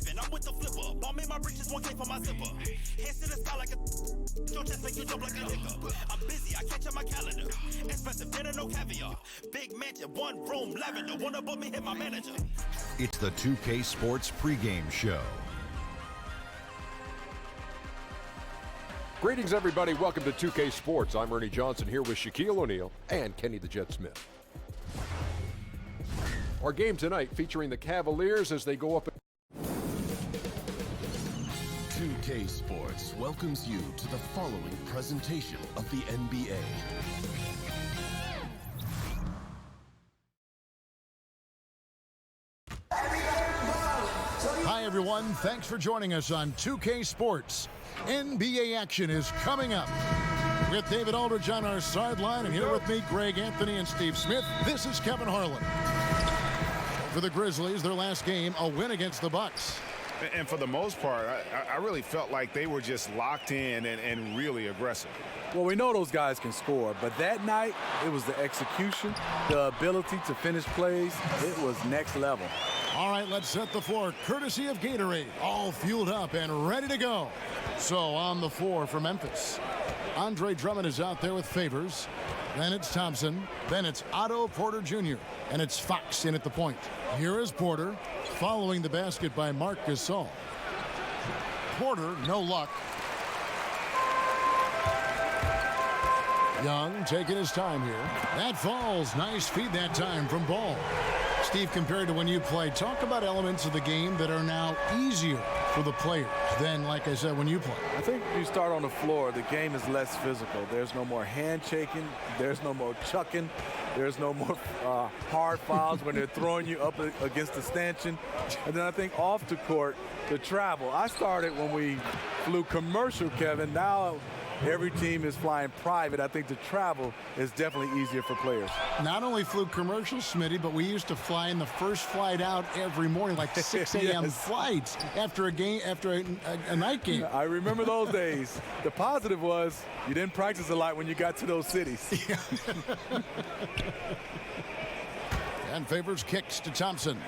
Kevin, I'm with the flipper. Ball me my britches, 1K for my zipper. Hands to the sky like a your chest make you jump like a hiccup. I'm busy, I catch up my calendar. Expensive dinner, no caviar. Big mansion, one room, lavender. Wanna book me, hit my manager. It's the 2K Sports pregame show. Greetings, everybody. Welcome to 2K Sports. I'm Ernie Johnson here with Shaquille O'Neal and Kenny the Jet Smith. Our game tonight featuring the Cavaliers as they go up. 2K Sports welcomes you to the following presentation of the NBA. Hi, everyone. Thanks for joining us on 2K Sports. NBA action is coming up. With David Aldridge on our sideline, and here with me, Greg Anthony and Steve Smith, this is Kevin Harlan. For the Grizzlies, their last game, a win against the Bucks. And for the most part, I really felt like they were just locked in and really aggressive. Well, we know those guys can score, but that night, it was the execution, the ability to finish plays. It was next level. All right, let's set the floor, courtesy of Gatorade, all fueled up and ready to go. So on the floor for Memphis, Andre Drummond is out there with Favors. Then it's Thompson. Then it's Otto Porter Jr. And it's Fox in at the point. Here is Porter, following the basket by Marc Gasol. Porter, no luck. Young taking his time here. That falls. Nice feed that time from Ball. Steve, compared to when you played, talk about elements of the game that are now easier for the players than, like I said, when you play. I think you start on the floor, the game is less physical. There's no more handshaking. There's no more chucking. There's no more hard fouls when they're throwing you up against the stanchion. And then I think off the court, the travel. I started when we flew commercial, Kevin. Now every team is flying private. I think the travel is definitely easier for players. Not only flew commercial, Smitty, but we used to fly in the first flight out every morning, like 6 a.m. Yes. flights after a game, after a night game. I remember those days. The positive was you didn't practice a lot when you got to those cities. And Favors kicks to Thompson.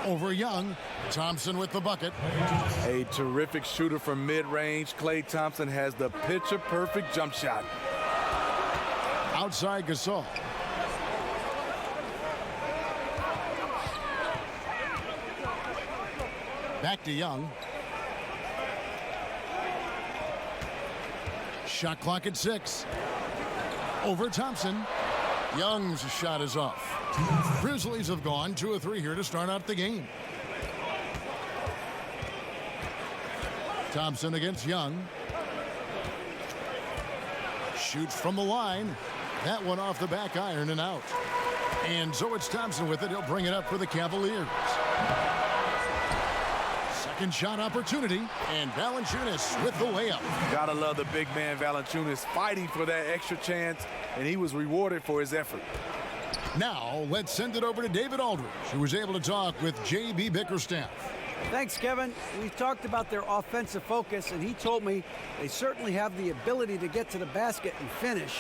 Over Young. Thompson with the bucket. A terrific shooter from mid-range. Klay Thompson has the picture-perfect jump shot. Outside Gasol. Back to Young. Shot clock at 6. Over Thompson. Young's shot is off. Grizzlies have gone 2 of 3 here to start out the game. Thompson against Young. Shoots from the line. That one off the back iron and out. And so it's Thompson with it. He'll bring it up for the Cavaliers. Second shot opportunity. And Valanciunas with the layup. Gotta love the big man Valanciunas fighting for that extra chance, and he was rewarded for his effort. Now let's send it over to David Aldridge, who was able to talk with J.B. Bickerstaff. Thanks, Kevin. We talked about their offensive focus, and he told me they certainly have the ability to get to the basket and finish.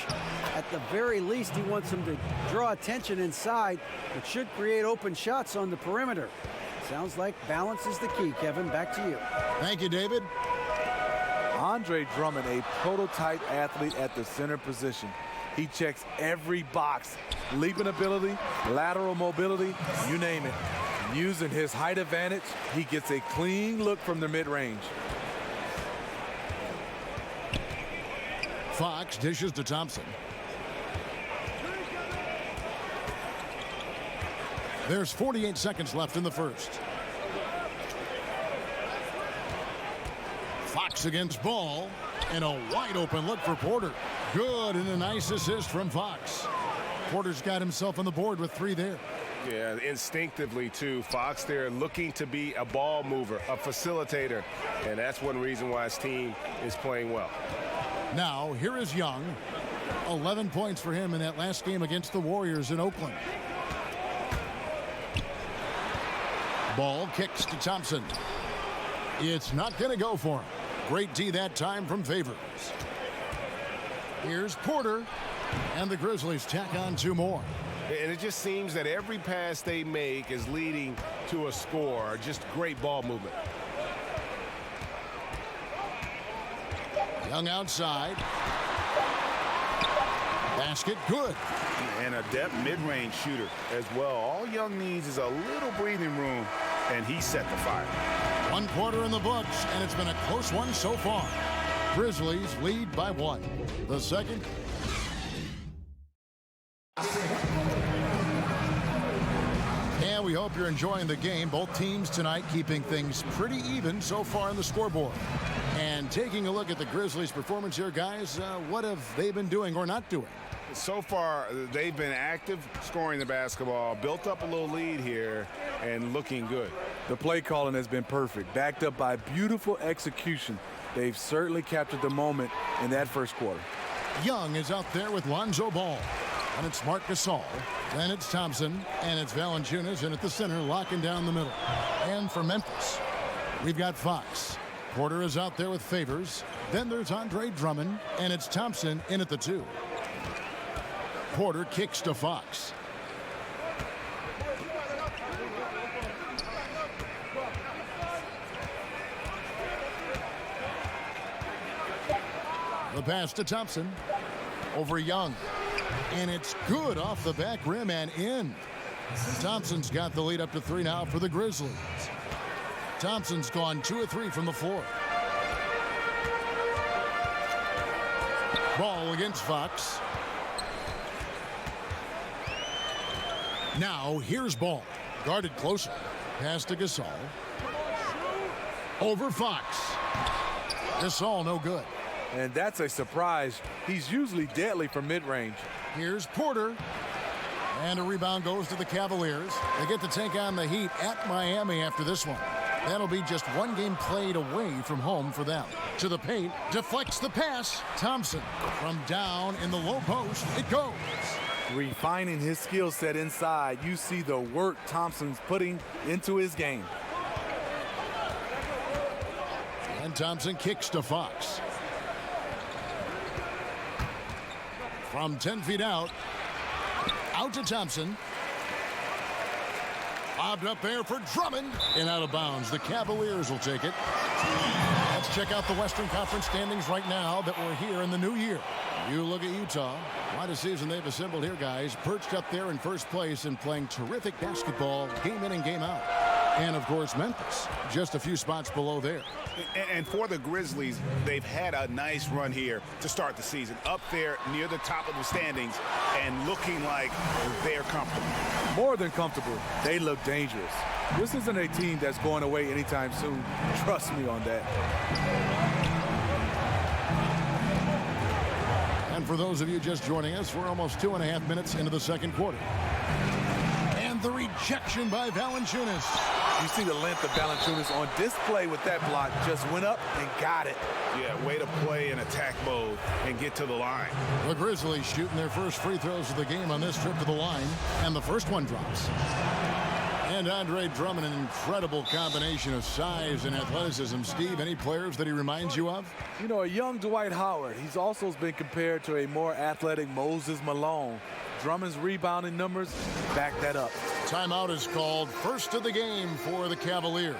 At the very least, he wants them to draw attention inside, which should create open shots on the perimeter. Sounds like balance is the key, Kevin. Back to you. Thank you, David. Andre Drummond, a prototype athlete at the center position. He checks every box. Leaping ability, lateral mobility, you name it. Using his height advantage, he gets a clean look from the mid-range. Fox dishes to Thompson. There's 48 seconds left in the first. Fox against Ball, and a wide open look for Porter. Good, and a nice assist from Fox. Porter's got himself on the board with 3 there. Yeah, instinctively, too. Fox there looking to be a ball mover, a facilitator, and that's one reason why his team is playing well. Now, here is Young. 11 points for him in that last game against the Warriors in Oakland. Ball kicks to Thompson. It's not going to go for him. Great D that time from Favors. Here's Porter, and the Grizzlies tack on 2 more. And it just seems that every pass they make is leading to a score. Just great ball movement. Young outside. Basket good. And adept mid-range shooter as well. All Young needs is a little breathing room, and he set the fire. 1 quarter in the books, and it's been a close one so far. Grizzlies lead by 1. The second. And we hope you're enjoying the game. Both teams tonight keeping things pretty even so far on the scoreboard. And taking a look at the Grizzlies' performance here, guys, what have they been doing or not doing? So far, they've been active, scoring the basketball, built up a little lead here, and looking good. The play calling has been perfect, backed up by beautiful execution. They've certainly captured the moment in that first quarter. Young is out there with Lonzo Ball. And it's Marc Gasol. Then it's Thompson. And it's Valanciunas in at the center, locking down the middle. And for Memphis, we've got Fox. Porter is out there with Favors. Then there's Andre Drummond. And it's Thompson in at the 2. Porter kicks to Fox. The pass to Thompson. Over Young. And it's good off the back rim and in. Thompson's got the lead up to 3 now for the Grizzlies. Thompson's gone 2 of 3 from the floor. Ball against Fox. Now here's Ball. Guarded closer. Pass to Gasol. Over Fox. Gasol no good. And that's a surprise. He's usually deadly from mid-range. Here's Porter. And a rebound goes to the Cavaliers. They get to take on the Heat at Miami after this one. That'll be just 1 game played away from home for them. To the paint, deflects the pass. Thompson from down in the low post. It goes. Refining his skill set inside, you see the work Thompson's putting into his game. And Thompson kicks to Fox. From 10 feet out. Out to Thompson. Lobbed up there for Drummond. And out of bounds. The Cavaliers will take it. Let's check out the Western Conference standings right now that we're here in the new year. You look at Utah. What a season they've assembled here, guys. Perched up there in first place and playing terrific basketball game in and game out. And, of course, Memphis, just a few spots below there. And for the Grizzlies, they've had a nice run here to start the season. Up there near the top of the standings and looking like they're comfortable. More than comfortable. They look dangerous. This isn't a team that's going away anytime soon. Trust me on that. And for those of you just joining us, we're almost 2.5 minutes into the second quarter. And the rejection by Valanciunas. You see the length of Valanciunas on display with that block. Just went up and got it. Yeah, way to play in attack mode and get to the line. The Grizzlies shooting their first free throws of the game on this trip to the line. And the first one drops. And Andre Drummond, an incredible combination of size and athleticism. Steve, any players that he reminds you of? You know, a young Dwight Howard. He's also been compared to a more athletic Moses Malone. Drummond's rebounding numbers back that up. Timeout is called. First of the game for the Cavaliers.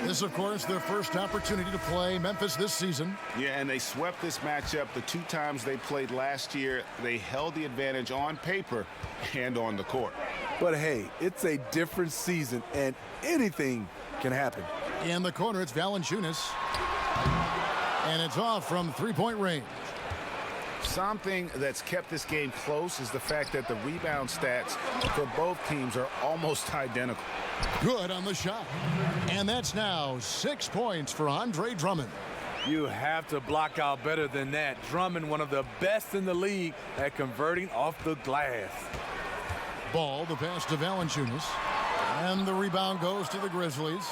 This, of course, their first opportunity to play Memphis this season. Yeah, and they swept this matchup the 2 times they played last year. They held the advantage on paper and on the court. But hey, it's a different season, and anything can happen. In the corner, it's Valanciunas. And it's off from three-point range. Something that's kept this game close is the fact that the rebound stats for both teams are almost identical. Good on the shot. And that's now 6 points for Andre Drummond. You have to block out better than that. Drummond, one of the best in the league at converting off the glass. Ball, the pass to Valanciunas. And the rebound goes to the Grizzlies.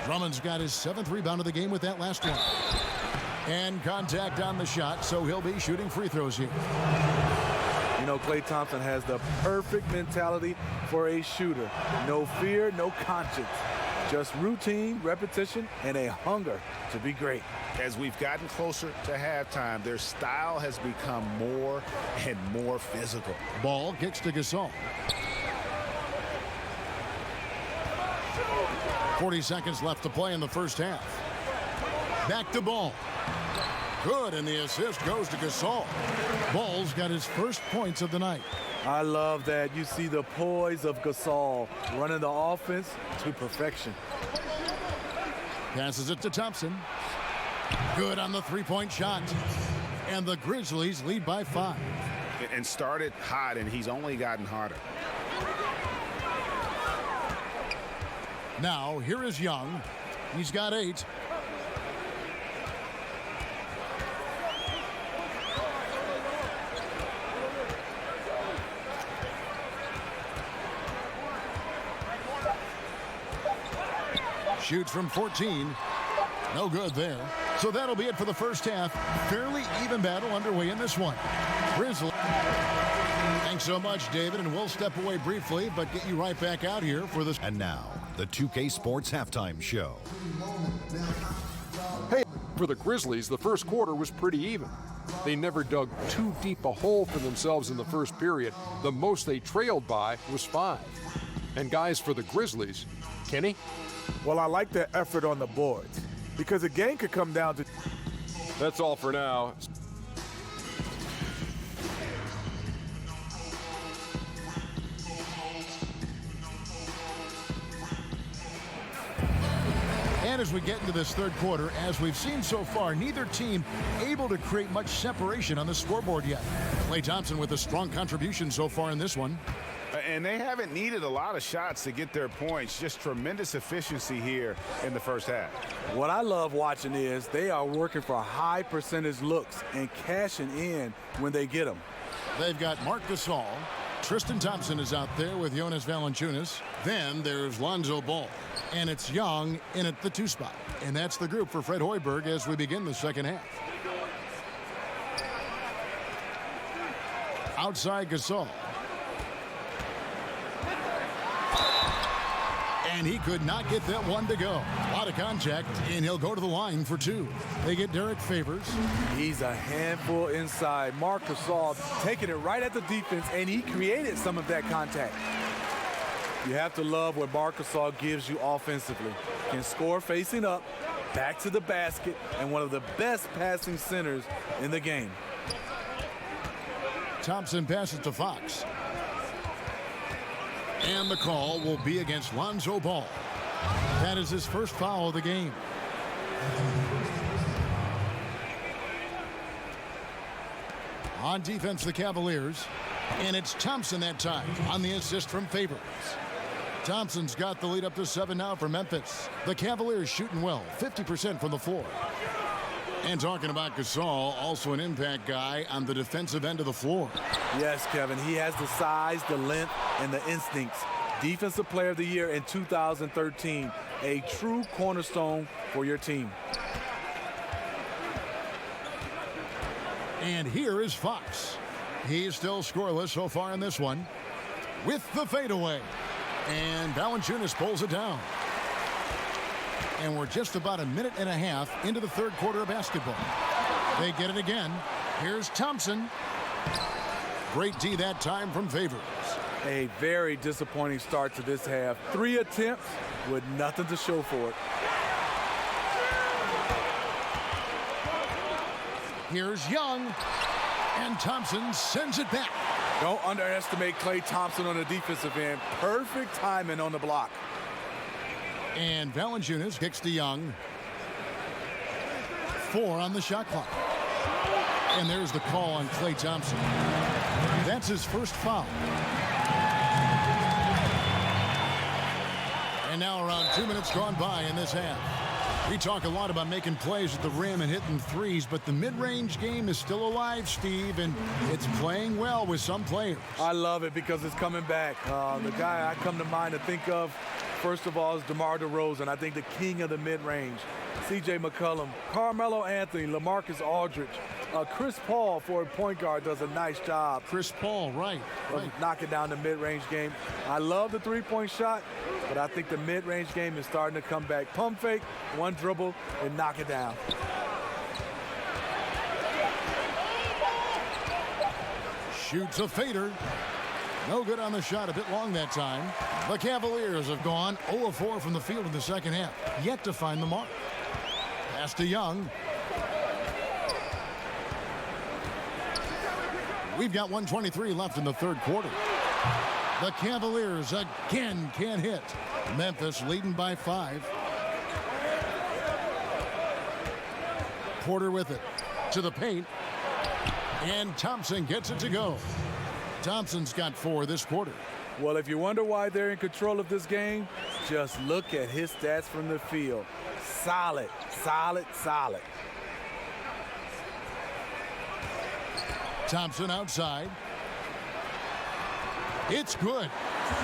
Drummond's got his 7th rebound of the game with that last one. And contact on the shot, so he'll be shooting free throws here. You know, Klay Thompson has the perfect mentality for a shooter. No fear, no conscience. Just routine, repetition, and a hunger to be great. As we've gotten closer to halftime, their style has become more and more physical. Ball kicks to Gasol. 40 seconds left to play in the first half. Back to Ball. Good, and the assist goes to Gasol. Ball's got his first points of the night. I love that. You see the poise of Gasol running the offense to perfection. Passes it to Thompson. Good on the three-point shot. And the Grizzlies lead by 5. And started hot, and he's only gotten hotter. Now, here is Young. He's got 8. Shoots from 14. No good there. So that'll be it for the first half. Fairly even battle underway in this one. Grizzlies. Thanks so much, David, and we'll step away briefly, but get you right back out here for this. And now, the 2K Sports Halftime Show. Hey, for the Grizzlies, the first quarter was pretty even. They never dug too deep a hole for themselves in the first period. The most they trailed by was 5. And guys, for the Grizzlies, Kenny? Well, I like their effort on the boards because the game could come down to. That's all for now. And as we get into this third quarter, as we've seen so far, neither team able to create much separation on the scoreboard yet. Klay Thompson with a strong contribution so far in this one. And they haven't needed a lot of shots to get their points. Just tremendous efficiency here in the first half. What I love watching is they are working for high percentage looks and cashing in when they get them. They've got Marc Gasol. Tristan Thompson is out there with Jonas Valanciunas. Then there's Lonzo Ball. And it's Young in at the 2 spot. And that's the group for Fred Hoiberg as we begin the second half. Outside Gasol. And he could not get that one to go. A lot of contact, and he'll go to the line for 2. They get Derek Favors. He's a handful inside. Marc Gasol taking it right at the defense, and he created some of that contact. You have to love what Marc Gasol gives you offensively. Can score facing up, back to the basket, and one of the best passing centers in the game. Thompson passes to Fox. And the call will be against Lonzo Ball. That is his first foul of the game. On defense, the Cavaliers. And it's Thompson that time on the assist from Favors. Thompson's got the lead up to 7 now for Memphis. The Cavaliers shooting well, 50% from the floor. And talking about Gasol, also an impact guy on the defensive end of the floor. Yes, Kevin, he has the size, the length, and the instincts. Defensive Player of the Year in 2013, a true cornerstone for your team. And here is Fox. He's still scoreless so far in this one. With the fadeaway. And Valanciunas pulls it down. And we're just about a minute and a half into the third quarter of basketball. They get it again. Here's Thompson. Great D that time from Favors. A very disappointing start to this half. 3 attempts with nothing to show for it. Here's Young. And Thompson sends it back. Don't underestimate Klay Thompson on the defensive end. Perfect timing on the block. And Valanciunas kicks to Young. 4 on the shot clock. And there's the call on Klay Thompson. That's his first foul. And now around 2 minutes gone by in this half. We talk a lot about making plays at the rim and hitting threes, but the mid-range game is still alive, Steve, and it's playing well with some players. I love it because it's coming back. The guy I come to mind to think of First of all, is DeMar DeRozan, I think the king of the mid-range. C.J. McCollum, Carmelo Anthony, LaMarcus Aldridge, Chris Paul for a point guard does a nice job. Chris Paul, right. Knocking down the mid-range game. I love the three-point shot, but I think the mid-range game is starting to come back. Pump fake, one dribble, and knock it down. Shoots a fader. No good on the shot, a bit long that time. The Cavaliers have gone 0 of 4 from the field in the second half, yet to find the mark. Pass to Young. We've got 1:23 left in the third quarter. The Cavaliers again can't hit. Memphis leading by 5. Porter with it to the paint. And Thompson gets it to go. Thompson's got 4 this quarter. Well, if you wonder why they're in control of this game, just look at his stats from the field. Solid, solid, solid. Thompson outside. It's good.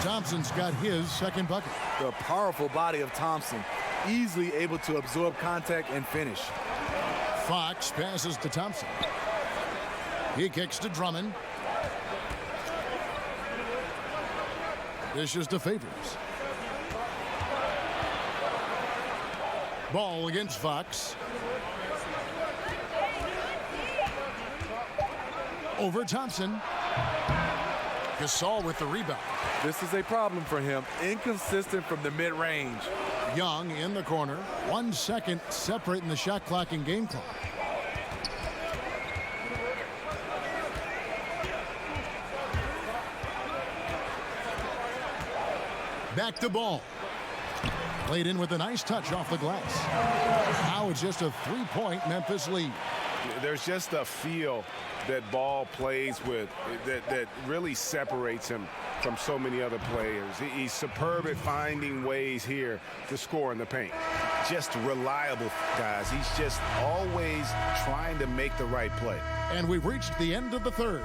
Thompson's got his second bucket. The powerful body of Thompson, easily able to absorb contact and finish. Fox passes to Thompson. He kicks to Drummond. Dishes to Favors. Ball against Fox. Over Thompson. Gasol with the rebound. This is a problem for him. Inconsistent from the mid-range. Young in the corner. 1 second separating the shot clock and game clock. Back to Ball. Played in with a nice touch off the glass. Now it's just a 3-point Memphis lead. There's just a feel that Ball plays with that really separates him from so many other players. He's superb at finding ways here to score in the paint. Just reliable, guys. He's just always trying to make the right play. And we've reached the end of the third.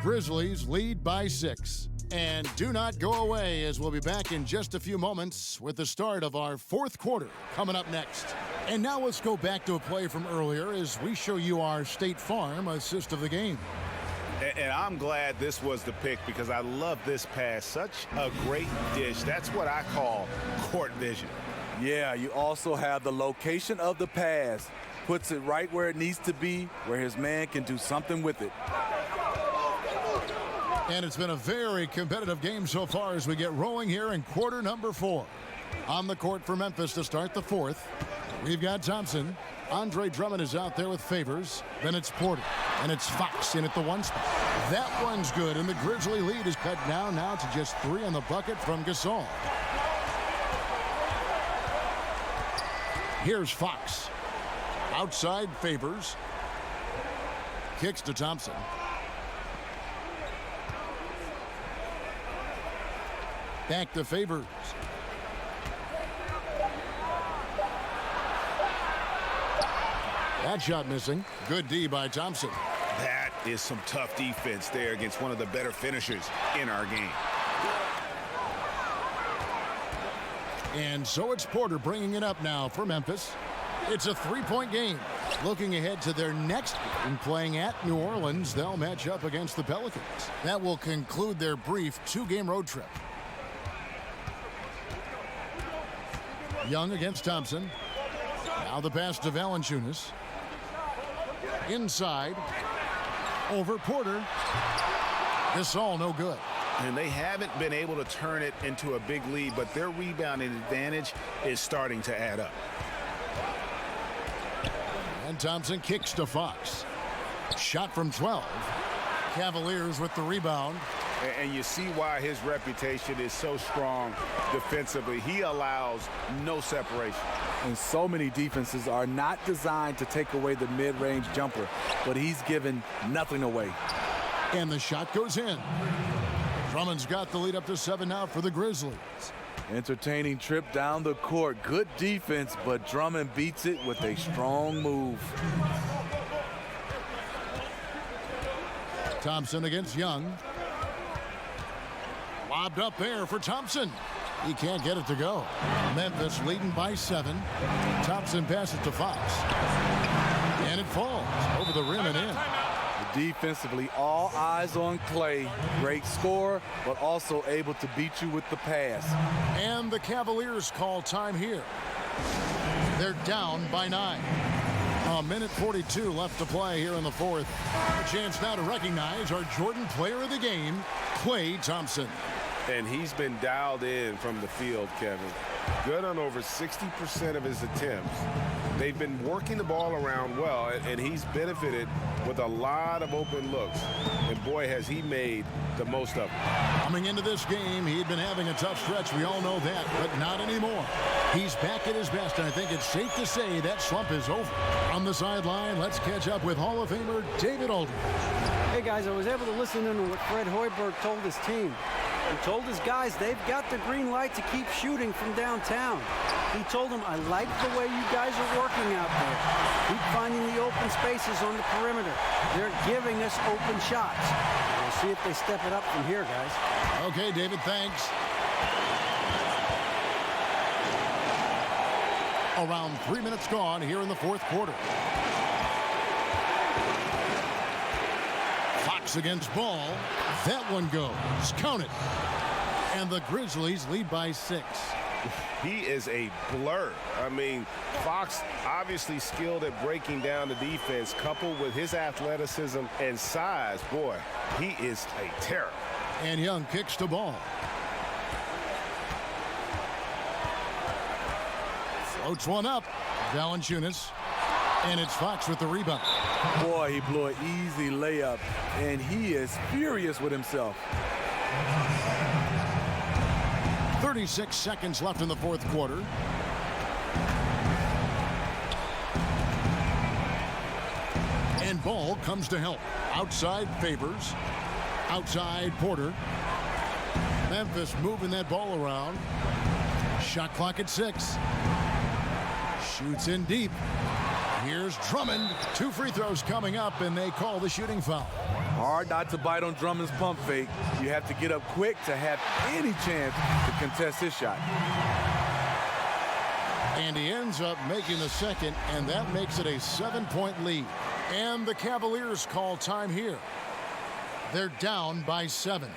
Grizzlies lead by 6. And do not go away, as we'll be back in just a few moments with the start of our fourth quarter coming up next. And now let's go back to a play from earlier as we show you our State Farm assist of the game. And I'm glad this was the pick because I love this pass. Such a great dish. That's what I call court vision. Yeah, you also have the location of the pass. Puts it right where it needs to be, where his man can do something with it. And it's been a very competitive game so far as we get rolling here in quarter number 4. On the court for Memphis to start the fourth, we've got Thompson. Andre Drummond is out there with Favors. Then it's Porter. And it's Fox in at the 1 spot. That one's good, and the Grizzly lead is cut down now to just 3 on the bucket from Gasol. Here's Fox. Outside Favors. Kicks to Thompson. Back to Favors. That shot missing. Good D by Thompson. That is some tough defense there against one of the better finishers in our game. And so it's Porter bringing it up now for Memphis. It's a 3-point game. Looking ahead to their next game, playing at New Orleans, they'll match up against the Pelicans. That will conclude their brief 2-game road trip. Young against Thompson. Now the pass to Valanciunas. Inside. Over Porter. Gasol no good. And they haven't been able to turn it into a big lead, but their rebounding advantage is starting to add up. And Thompson kicks to Fox. Shot from 12. Cavaliers with the rebound. And you see why his reputation is so strong defensively. He allows no separation. And so many defenses are not designed to take away the mid-range jumper, but he's given nothing away. And the shot goes in. Drummond's got the lead up to 7 now for the Grizzlies. Entertaining trip down the court. Good defense, but Drummond beats it with a strong move. Thompson against Young. Lobbed up there for Thompson. He can't get it to go. Memphis leading by 7. Thompson passes to Fox. And it falls over the rim and in. Defensively, all eyes on Clay. Great scorer, but also able to beat you with the pass. And the Cavaliers call time here. They're down by 9. A minute 42 left to play here in the fourth. A chance now to recognize our Jordan player of the game, Klay Thompson. And he's been dialed in from the field, Kevin. Good on over 60% of his attempts. They've been working the ball around well, and he's benefited with a lot of open looks. And boy, has he made the most of it. Coming into this game, he'd been having a tough stretch. We all know that, but not anymore. He's back at his best, and I think it's safe to say that slump is over. On the sideline, let's catch up with Hall of Famer David Aldridge. Hey, guys, I was able to listen in to what Fred Hoiberg told his team. He told his guys they've got the green light to keep shooting from downtown. He told them, I like the way you guys are working out there. Keep finding the open spaces on the perimeter. They're giving us open shots. We'll see if they step it up from here, guys. Okay, David, thanks. Around 3 minutes gone here in the fourth quarter. Fox against Ball. That one goes. Count it. And the Grizzlies lead by 6. He is a blur. I mean, Fox obviously skilled at breaking down the defense, coupled with his athleticism and size. Boy, he is a terror. And Young kicks to Ball. Floats one up. Valanciunas. And it's Fox with the rebound. Boy, he blew an easy layup, and he is furious with himself. 36 seconds left in the fourth quarter. And Ball comes to help. Outside Favors. Outside Porter. Memphis moving that ball around. Shot clock at 6. Shoots in deep. Here's Drummond. 2 free throws coming up, and they call the shooting foul. Hard not to bite on Drummond's pump fake. You have to get up quick to have any chance to contest his shot. And he ends up making the second, and that makes it a 7-point lead. And the Cavaliers call time here. They're down by 7.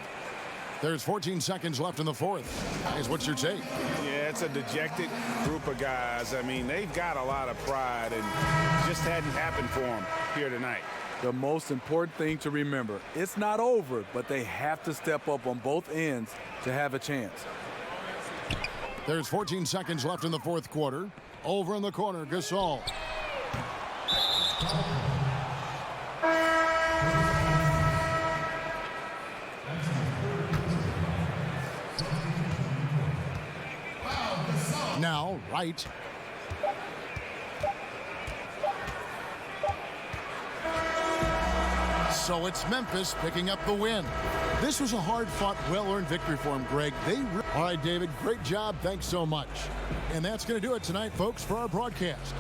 There's 14 seconds left in the fourth. Guys, what's your take? Yeah, it's a dejected group of guys. I mean, they've got a lot of pride, and it just hadn't happened for them here tonight. The most important thing to remember, it's not over, but they have to step up on both ends to have a chance. There's 14 seconds left in the fourth quarter. Over in the corner, Gasol. Now, Wright. So it's Memphis picking up the win. This was a hard-fought, well-earned victory for him, Greg. All right, David, great job. Thanks so much. And that's going to do it tonight, folks, for our broadcast.